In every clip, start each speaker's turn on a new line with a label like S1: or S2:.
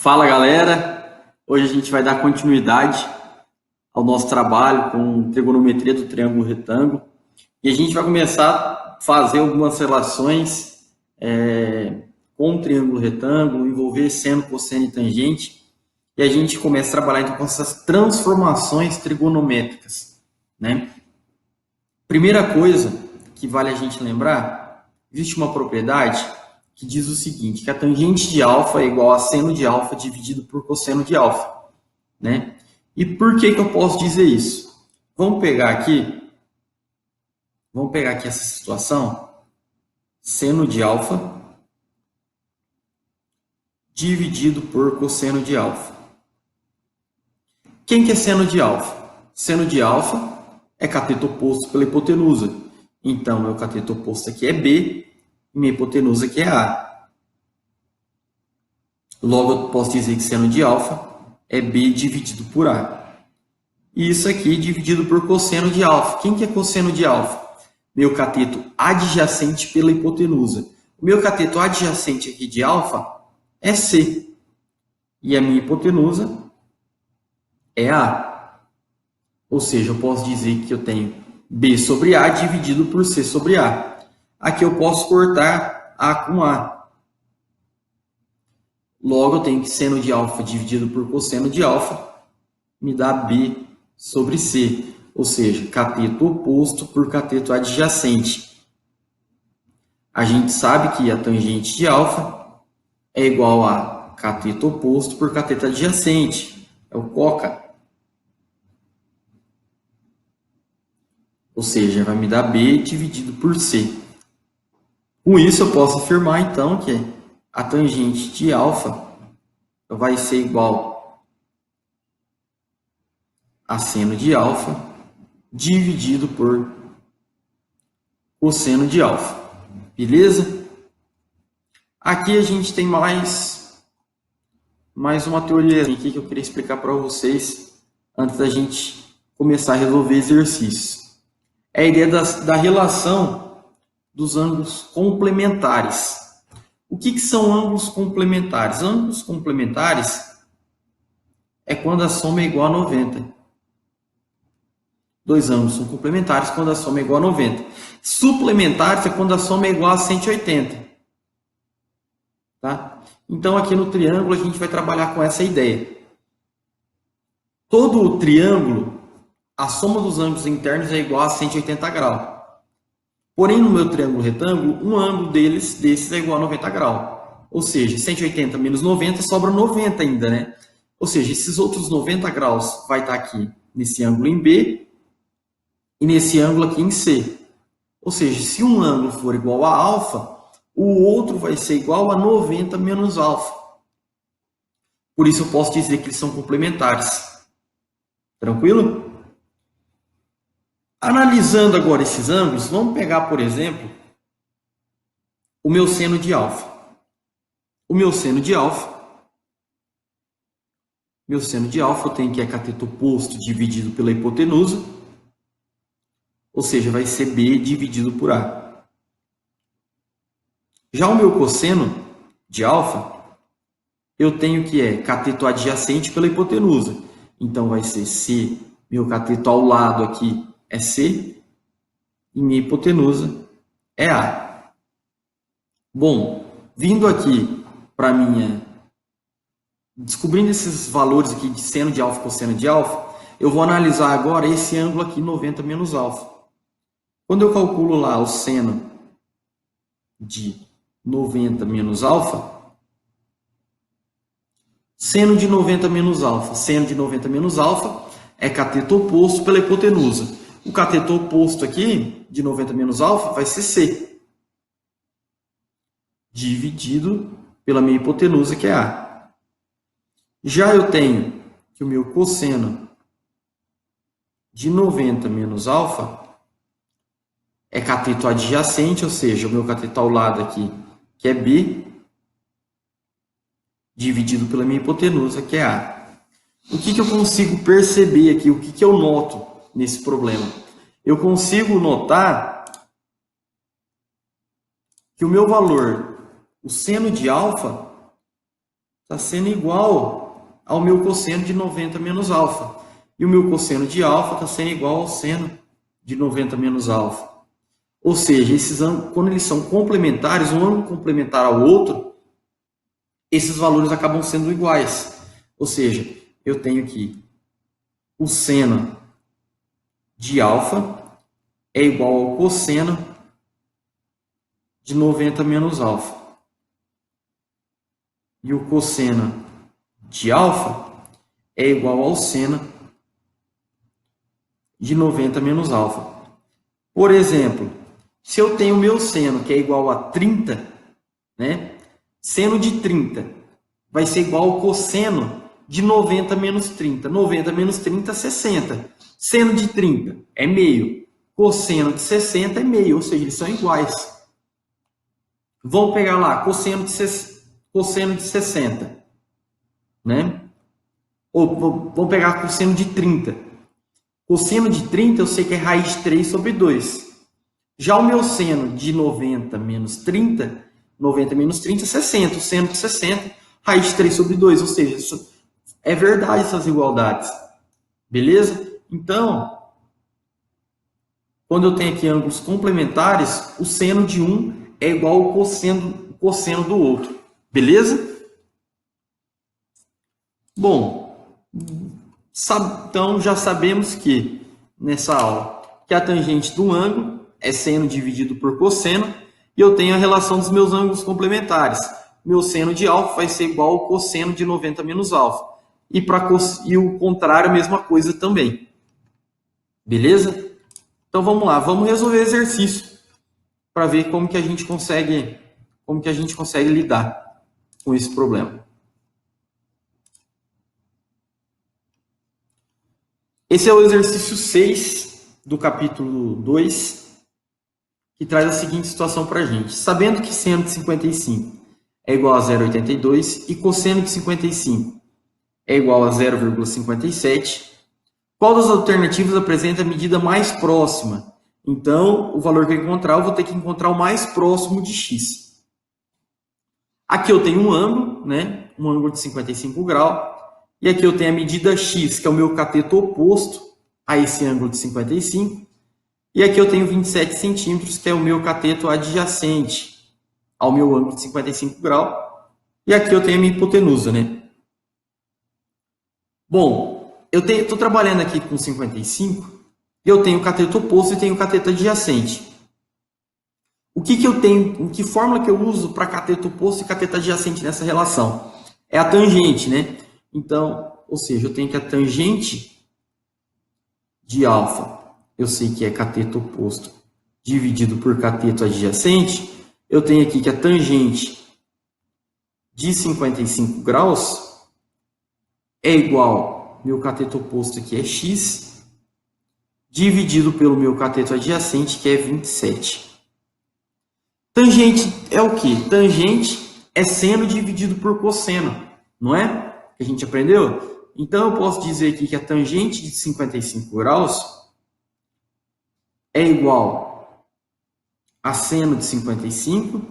S1: Fala galera, hoje a gente vai dar continuidade ao nosso trabalho com trigonometria do triângulo retângulo e a gente vai começar a fazer algumas relações com o triângulo retângulo, envolver seno, cosseno e tangente, e a gente começa a trabalhar então com essas transformações trigonométricas, né? Primeira coisa que vale a gente lembrar, existe uma propriedade que diz o seguinte, que a tangente de alfa é igual a seno de alfa dividido por cosseno de alfa, né? E por que eu posso dizer isso? Vamos pegar aqui essa situação, seno de alfa dividido por cosseno de alfa. Quem que é seno de alfa? Seno de alfa é cateto oposto pela hipotenusa. Então, meu cateto oposto aqui é B e minha hipotenusa aqui é A. Logo, eu posso dizer que seno de alfa é B dividido por A. E isso aqui dividido por cosseno de alfa. Quem que é cosseno de alfa? Meu cateto adjacente pela hipotenusa. O meu cateto adjacente aqui de alfa é C. E a minha hipotenusa é A. Ou seja, eu posso dizer que eu tenho B sobre A dividido por C sobre A. Aqui eu posso cortar A com A. Logo, eu tenho que seno de alfa dividido por cosseno de alfa me dá B sobre C. Ou seja, cateto oposto por cateto adjacente. A gente sabe que a tangente de alfa é igual a cateto oposto por cateto adjacente. É o coca. Ou seja, vai me dar B dividido por C. Com isso, eu posso afirmar, então, que a tangente de alfa vai ser igual a seno de alfa dividido por cosseno de alfa. Beleza? Aqui a gente tem mais uma teoria aqui que eu queria explicar para vocês antes da gente começar a resolver exercícios. É a ideia da relação dos ângulos complementares. O que são ângulos complementares? Ângulos complementares é quando a soma é igual a 90. Dois ângulos são complementares quando a soma é igual a 90. Suplementares é quando a soma é igual a 180. Tá? Então, aqui no triângulo, a gente vai trabalhar com essa ideia. Todo o triângulo, a soma dos ângulos internos é igual a 180 graus. Porém, no meu triângulo retângulo, um ângulo desses é igual a 90 graus. Ou seja, 180 menos 90 sobra 90 ainda, né? Ou seja, esses outros 90 graus vai estar aqui nesse ângulo em B e nesse ângulo aqui em C. Ou seja, se um ângulo for igual a alfa, o outro vai ser igual a 90 menos alfa. Por isso eu posso dizer que eles são complementares. Tranquilo? Analisando agora esses ângulos, vamos pegar, por exemplo, o meu seno de alfa. O meu seno de alfa eu tenho que é cateto oposto dividido pela hipotenusa, ou seja, vai ser B dividido por A. Já o meu cosseno de alfa, eu tenho que é cateto adjacente pela hipotenusa. Então, vai ser C, meu cateto ao lado aqui é C, e minha hipotenusa é A. Bom, vindo aqui para descobrindo esses valores aqui de seno de alfa e cosseno de alfa, eu vou analisar agora esse ângulo aqui, 90 menos alfa. Quando eu calculo lá o seno de 90 menos alfa, seno de 90 menos alfa é cateto oposto pela hipotenusa. O cateto oposto aqui, de 90 menos alfa, vai ser C, dividido pela minha hipotenusa, que é A. Já eu tenho que o meu cosseno de 90 menos alfa é cateto adjacente, ou seja, o meu cateto ao lado aqui, que é B, dividido pela minha hipotenusa, que é A. O que eu consigo perceber aqui? O que eu noto nesse problema? Eu consigo notar que o meu valor, o seno de alfa, está sendo igual ao meu cosseno de 90 menos alfa. E o meu cosseno de alfa está sendo igual ao seno de 90 menos alfa. Ou seja, esses ângulos, quando eles são complementares, um ângulo complementar ao outro, esses valores acabam sendo iguais. Ou seja, eu tenho aqui o seno de alfa é igual ao cosseno de 90 menos alfa. E o cosseno de alfa é igual ao seno de 90 menos alfa. Por exemplo, se eu tenho meu seno que é igual a 30, né? Seno de 30 vai ser igual ao cosseno de 90 menos 30. 90 menos 30, 60. Seno de 30 é meio. Cosseno de 60 é meio, ou seja, eles são iguais. Vamos pegar lá, cosseno de 60, né? Ou vamos pegar cosseno de 30. Cosseno de 30 eu sei que é raiz de 3 sobre 2. Já o meu seno de 90 menos 30, 90 menos 30 é 60. O seno de 60, raiz de 3 sobre 2. Ou seja, isso é verdade essas igualdades. Beleza? Então, quando eu tenho aqui ângulos complementares, o seno de um é igual ao cosseno do outro. Beleza? Bom, então já sabemos que nessa aula que a tangente do ângulo é seno dividido por cosseno e eu tenho a relação dos meus ângulos complementares. Meu seno de alfa vai ser igual ao cosseno de 90 menos alfa. E o contrário, a mesma coisa também. Beleza? Então vamos lá, vamos resolver exercício para ver como que a gente consegue lidar com esse problema. Esse é o exercício 6 do capítulo 2, que traz a seguinte situação para a gente. Sabendo que seno de 55 é igual a 0,82 e cosseno de 55 é igual a 0,57, qual das alternativas apresenta a medida mais próxima? Então, o valor que eu encontrar, eu vou ter que encontrar o mais próximo de x. Aqui eu tenho um ângulo, né? Um ângulo de 55 graus. E aqui eu tenho a medida x, que é o meu cateto oposto a esse ângulo de 55. E aqui eu tenho 27 centímetros, que é o meu cateto adjacente ao meu ângulo de 55 graus. E aqui eu tenho a minha hipotenusa, né? Bom, eu estou trabalhando aqui com 55 e eu tenho o cateto oposto e tenho o cateto adjacente. O que eu tenho, que fórmula que eu uso para cateto oposto e cateto adjacente nessa relação? É a tangente, né? Então, ou seja, eu tenho que a tangente de alfa, eu sei que é cateto oposto dividido por cateto adjacente, eu tenho aqui que a tangente de 55 graus é igual, meu cateto oposto aqui é x, dividido pelo meu cateto adjacente, que é 27. Tangente é o quê? Tangente é seno dividido por cosseno, não é? Que a gente aprendeu? Então, eu posso dizer aqui que a tangente de 55 graus é igual a seno de 55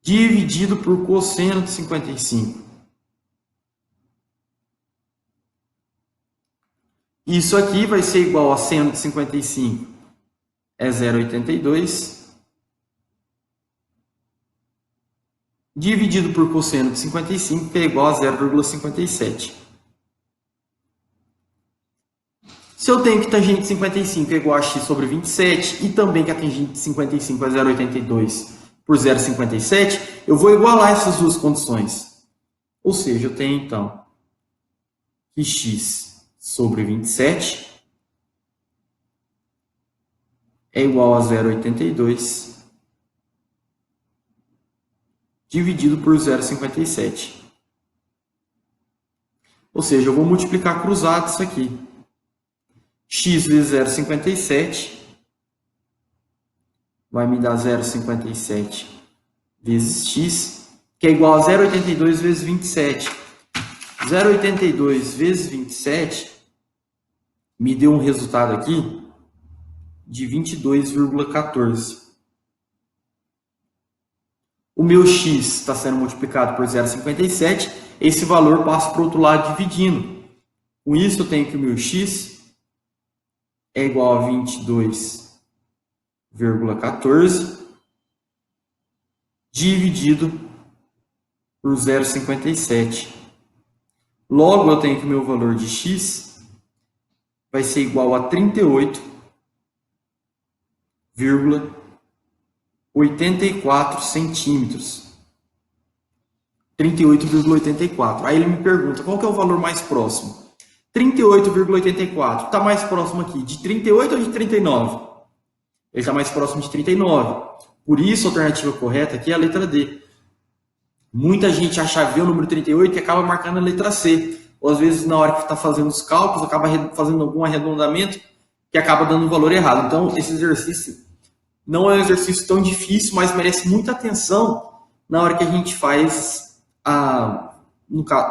S1: dividido por cosseno de 55. Isso aqui vai ser igual a seno de 55 é 0,82 dividido por cosseno de 55, que é igual a 0,57. Se eu tenho que tangente de 55 é igual a x sobre 27 e também que a tangente de 55 é 0,82 por 0,57, eu vou igualar essas duas condições. Ou seja, eu tenho então que x sobre 27 é igual a 0,82 dividido por 0,57. Ou seja, eu vou multiplicar cruzado isso aqui. X vezes 0,57 vai me dar 0,57 vezes x, que é igual a 0,82 vezes 27. 0,82 vezes 27 me deu um resultado aqui de 22,14. o meu x está sendo multiplicado por 0,57, esse valor passa para o outro lado dividindo. Com isso, eu tenho que o meu x é igual a 22,14 dividido por 0,57. Logo, eu tenho que o meu valor de x vai ser igual a 38,84 centímetros. 38,84. Aí ele me pergunta, qual que é o valor mais próximo? 38,84. Está mais próximo aqui de 38 ou de 39? Ele está mais próximo de 39. Por isso, a alternativa correta aqui é a letra D. Muita gente acha o número 38 e acaba marcando a letra C. Ou às vezes, na hora que está fazendo os cálculos, acaba fazendo algum arredondamento que acaba dando um valor errado. Então, esse exercício não é um exercício tão difícil, mas merece muita atenção na hora que a gente faz,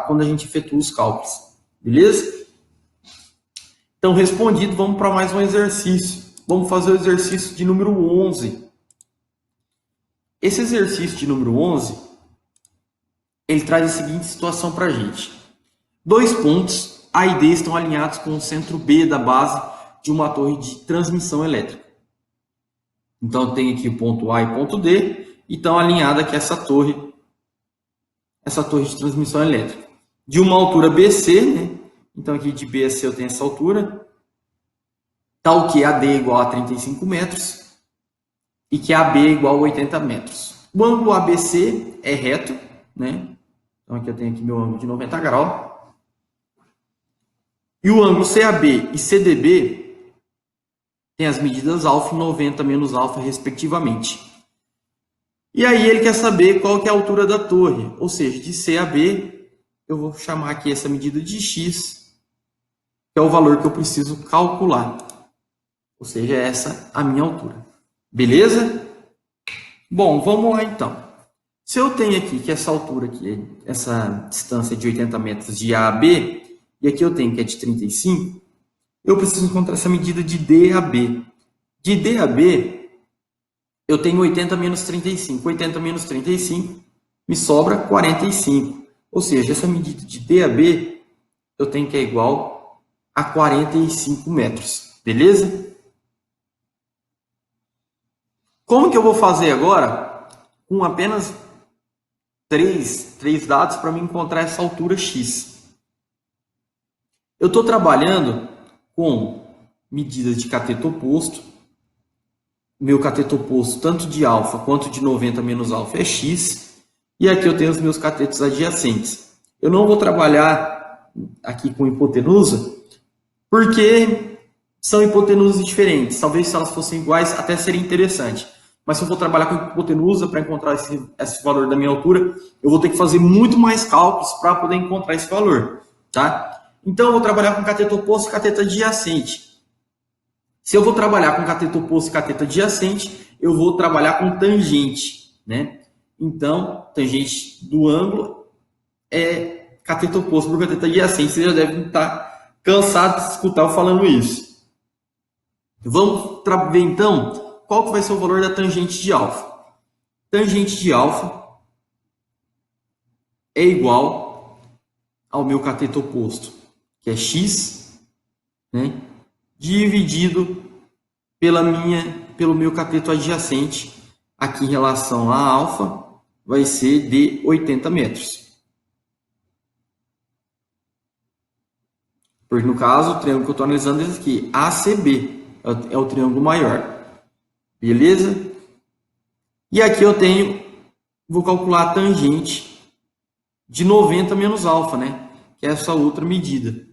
S1: quando a gente efetua os cálculos. Beleza? Então, respondido, vamos para mais um exercício. Vamos fazer o exercício de número 11. Esse exercício de número 11, ele traz a seguinte situação para a gente. 2 pontos A e D estão alinhados com o centro B da base de uma torre de transmissão elétrica. Então, tem aqui o ponto A e o ponto D, e estão alinhadas aqui essa torre de transmissão elétrica. De uma altura BC, né? Então, aqui de B a C eu tenho essa altura, tal que AD é igual a 35 metros e que AB é igual a 80 metros. O ângulo ABC é reto, né? Então, aqui eu tenho aqui meu ângulo de 90 graus. E o ângulo CAB e CDB tem as medidas alfa e 90 menos alfa, respectivamente. E aí ele quer saber qual que é a altura da torre. Ou seja, de C a B, eu vou chamar aqui essa medida de x, que é o valor que eu preciso calcular. Ou seja, essa é a minha altura. Beleza? Bom, vamos lá então. Se eu tenho aqui que essa altura aqui, essa distância de 80 metros de A a B, e aqui eu tenho que é de 35, eu preciso encontrar essa medida de D a B. De D a B, eu tenho 80 menos 35. 80 menos 35, me sobra 45. Ou seja, essa medida de D a B, eu tenho que é igual a 45 metros. Beleza? Como que eu vou fazer agora, com apenas três dados, para me encontrar essa altura x? Eu estou trabalhando com medidas de cateto oposto. Meu cateto oposto, tanto de alfa quanto de 90 menos alfa, é x. E aqui eu tenho os meus catetos adjacentes. Eu não vou trabalhar aqui com hipotenusa, porque são hipotenusas diferentes. Talvez se elas fossem iguais, até seria interessante. Mas se eu for trabalhar com hipotenusa para encontrar esse valor da minha altura, eu vou ter que fazer muito mais cálculos para poder encontrar esse valor. Tá? Então, eu vou trabalhar com cateto oposto e cateto adjacente. Se eu vou trabalhar com cateto oposto e cateto adjacente, eu vou trabalhar com tangente, né? Então, tangente do ângulo é cateto oposto por cateto adjacente. Vocês já devem estar cansados de escutar eu falando isso. Vamos ver, então, qual que vai ser o valor da tangente de alfa. Tangente de alfa é igual ao meu cateto oposto, que é x, né, dividido pelo meu cateto adjacente, aqui em relação a alfa, vai ser de 80 metros. Porque, no caso, o triângulo que eu estou analisando é esse aqui, ACB, é o triângulo maior. Beleza? E aqui eu vou calcular a tangente de 90 menos alfa, né, que é essa outra medida.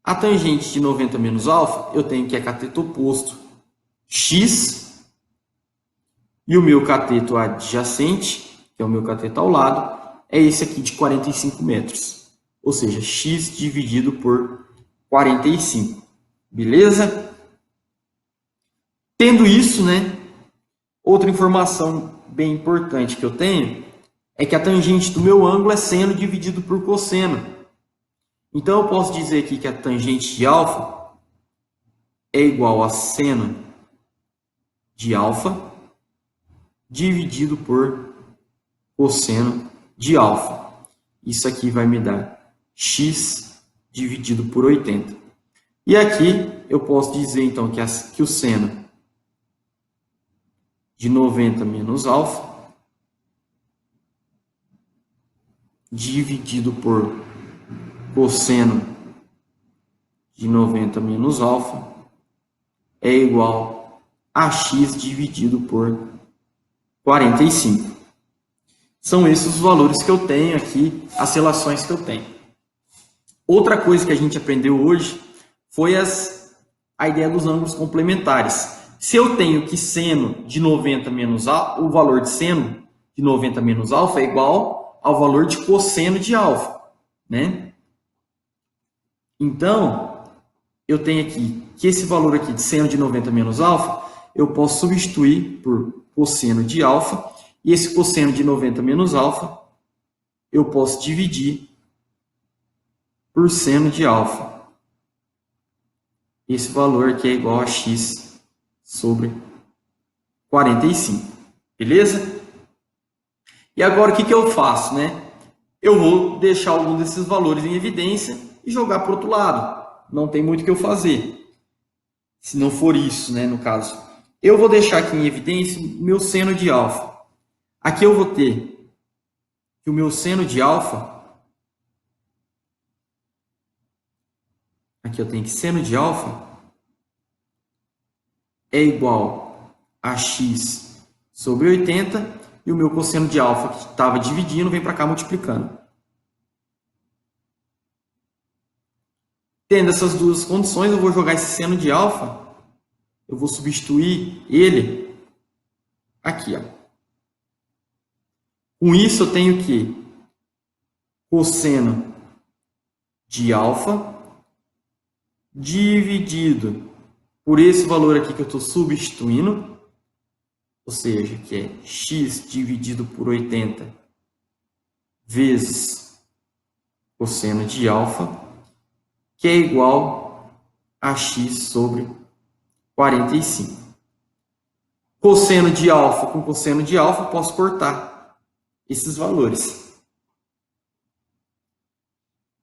S1: A tangente de 90 menos alfa, eu tenho que é cateto oposto x, e o meu cateto adjacente, que é o meu cateto ao lado, é esse aqui de 45 metros. Ou seja, x dividido por 45. Beleza? Tendo isso, né, outra informação bem importante que eu tenho é que a tangente do meu ângulo é seno dividido por cosseno. Então, eu posso dizer aqui que a tangente de alfa é igual a seno de alfa dividido por cosseno de alfa. Isso aqui vai me dar x dividido por 80. E aqui eu posso dizer, então, que o seno de 90 menos alfa dividido por cosseno de 90 menos alfa é igual a x dividido por 45. São esses os valores que eu tenho aqui, as relações que eu tenho. Outra coisa que a gente aprendeu hoje foi a ideia dos ângulos complementares. Se eu tenho que seno de 90 menos alfa, o valor de seno de 90 menos alfa é igual ao valor de cosseno de alfa, né? Então, eu tenho aqui que esse valor aqui de seno de 90 menos alfa, eu posso substituir por cosseno de alfa, e esse cosseno de 90 menos alfa, eu posso dividir por seno de alfa. Esse valor aqui é igual a x sobre 45, beleza? E agora o que eu faço, né? Eu vou deixar algum desses valores em evidência e jogar para o outro lado. Não tem muito o que eu fazer. Se não for isso, né, no caso. Eu vou deixar aqui em evidência o meu seno de alfa. Aqui eu vou ter que o meu seno de alfa, aqui eu tenho que seno de alfa é igual a x sobre 80, e o meu cosseno de alfa, que estava dividindo, vem para cá multiplicando. Tendo essas duas condições, eu vou jogar esse seno de alfa, eu vou substituir ele aqui, ó. Com isso, eu tenho que cosseno de alfa dividido por esse valor aqui que eu estou substituindo, ou seja, que é x dividido por 80 vezes cosseno de alfa, que é igual a x sobre 45. Cosseno de alfa com cosseno de alfa, posso cortar esses valores.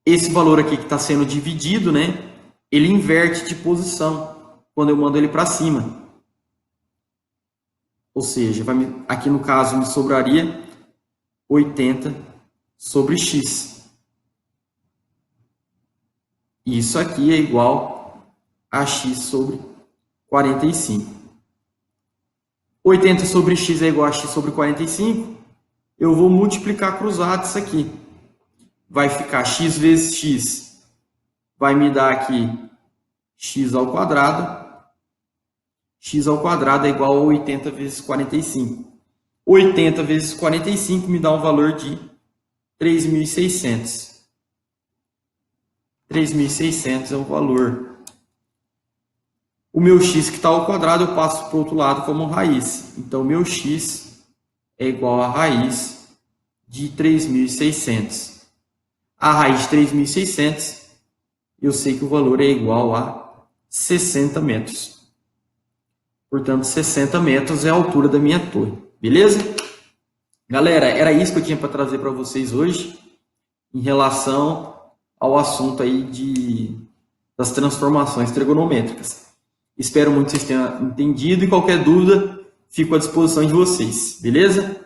S1: Esse valor aqui que está sendo dividido, né, ele inverte de posição quando eu mando ele para cima. Ou seja, aqui no caso me sobraria 80 sobre x. Isso aqui é igual a x sobre 45. 80 sobre x é igual a x sobre 45. Eu vou multiplicar cruzado isso aqui. Vai ficar x vezes x. Vai me dar aqui x ao quadrado. X ao quadrado é igual a 80 vezes 45. 80 vezes 45 me dá um valor de 3.600. 3.600 é o valor. O meu x que está ao quadrado eu passo para o outro lado como raiz. Então, meu x é igual a raiz de 3.600. A raiz de 3.600, eu sei que o valor é igual a 60 metros. Portanto, 60 metros é a altura da minha torre. Beleza? Galera, era isso que eu tinha para trazer para vocês hoje em relação ao assunto aí das transformações trigonométricas. Espero muito que vocês tenham entendido e qualquer dúvida, fico à disposição de vocês. Beleza?